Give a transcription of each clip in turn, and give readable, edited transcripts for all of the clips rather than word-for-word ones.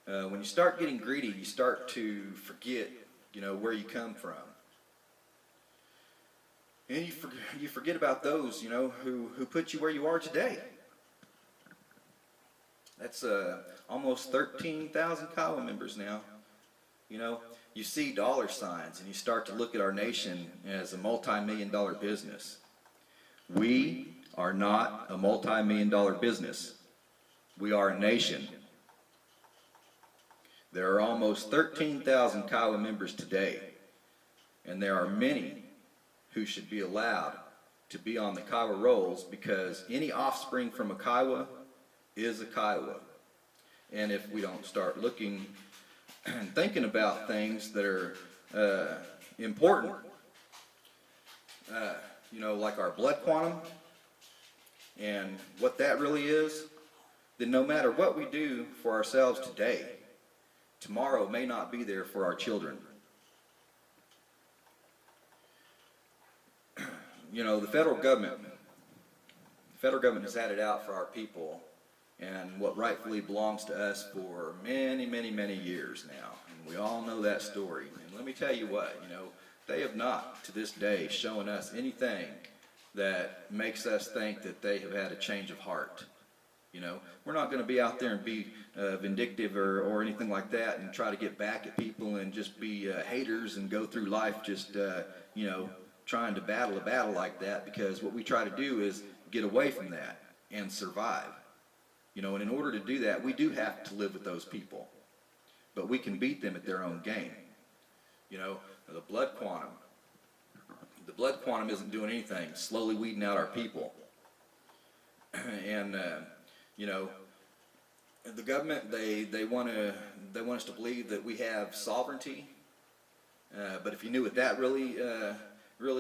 when you start getting greedy, you start to forget, where you come from. And you forget about those, who put you where you are today. That's almost 13,000 Kiowa members now. You see dollar signs and you start to look at our nation as a multi-million-dollar business. We are not a multi-million-dollar business. We are a nation. There are almost 13,000 Kiowa members today, and there are many who should be allowed to be on the Kiowa rolls, because any offspring from a Kiowa is a Kiowa. And if we don't start looking and thinking about things that are important, like our blood quantum and what that really is, then no matter what we do for ourselves today, tomorrow may not be there for our children. The federal government has had it out for our people and what rightfully belongs to us for many, many, many years now. And we all know that story. And let me tell you what, they have not, to this day, shown us anything that makes us think that they have had a change of heart. We're not going to be out there and be vindictive or anything like that and try to get back at people and just be haters and go through life just, trying to battle a battle like that, because what we try to do is get away from that and survive. And in order to do that, we do have to live with those people. But we can beat them at their own game. The blood quantum. The blood quantum isn't doing anything, slowly weeding out our people. And, the government, they want us to believe that we have sovereignty. But if you knew what that really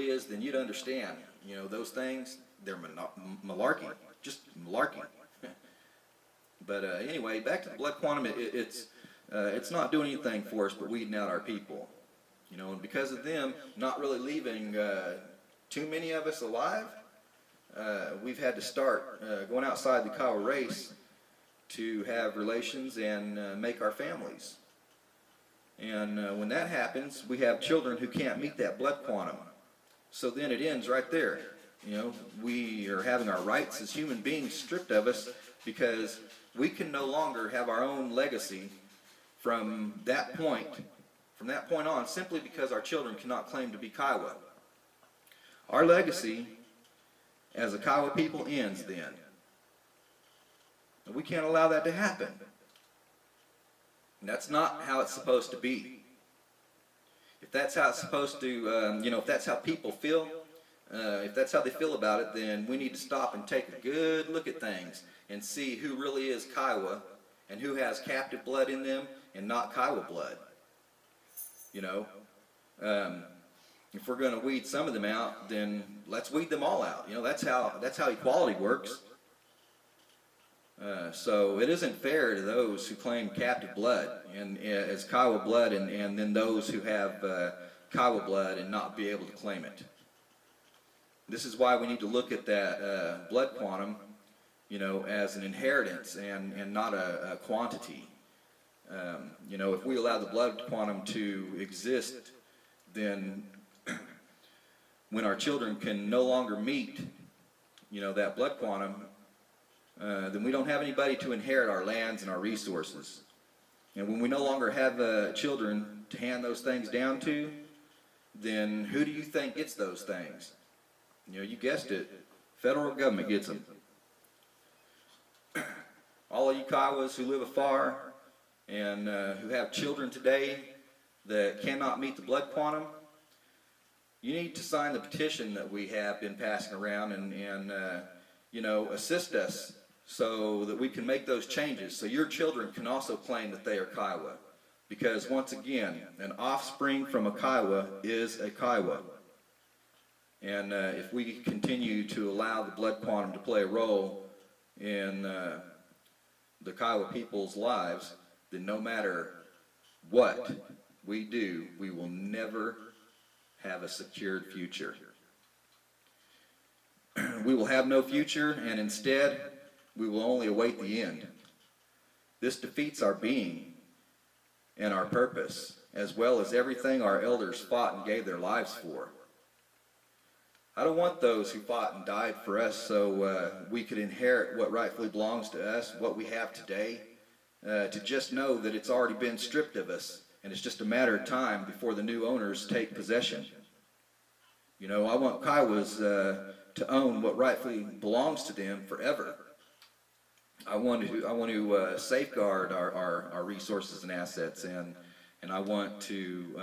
is, then you'd understand. Those things, they're malarkey, just malarkey. But anyway, back to the blood quantum. It's not doing anything for us but weeding out our people. And because of them not really leaving too many of us alive, we've had to start going outside the Kiowa race to have relations and make our families. And when that happens, we have children who can't meet that blood quantum. So then it ends right there. We are having our rights as human beings stripped of us, because we can no longer have our own legacy from that point on, simply because our children cannot claim to be Kiowa. Our legacy as a Kiowa people ends then. And we can't allow that to happen. And that's not how it's supposed to be. If that's how it's supposed to, if that's how people feel, if that's how they feel about it, then we need to stop and take a good look at things and see who really is Kiowa and who has captive blood in them and not Kiowa blood. If we're going to weed some of them out, then let's weed them all out. That's how equality works. So it isn't fair to those who claim captive blood and as Kiowa blood, and then those who have Kiowa blood and not be able to claim it. This is why we need to look at that blood quantum, as an inheritance and not a quantity. If we allow the blood quantum to exist, then when our children can no longer meet, that blood quantum, then we don't have anybody to inherit our lands and our resources. And when we no longer have children to hand those things down to, then who do you think gets those things? You guessed it, federal government gets them. All of you Kiowas who live afar and who have children today that cannot meet the blood quantum, you need to sign the petition that we have been passing around and assist us so that we can make those changes, so your children can also claim that they are Kiowa. Because once again, an offspring from a Kiowa is a Kiowa. And if we continue to allow the blood quantum to play a role in the Kiowa people's lives, then no matter what we do, we will never have a secured future. We will have no future, and instead, we will only await the end. This defeats our being, and our purpose, as well as everything our elders fought and gave their lives for. I don't want those who fought and died for us so we could inherit what rightfully belongs to us, what we have today, to just know that it's already been stripped of us, and it's just a matter of time before the new owners take possession. You know, I want Kiowas to own what rightfully belongs to them forever. I want to safeguard our resources and assets, and I want to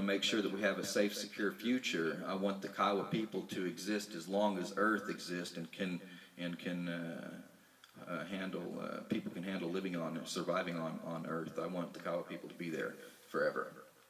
make sure that we have a safe, secure future. I want the Kiowa people to exist as long as Earth exists and can handle people can handle living on and surviving on Earth. I want the Kiowa people to be there forever.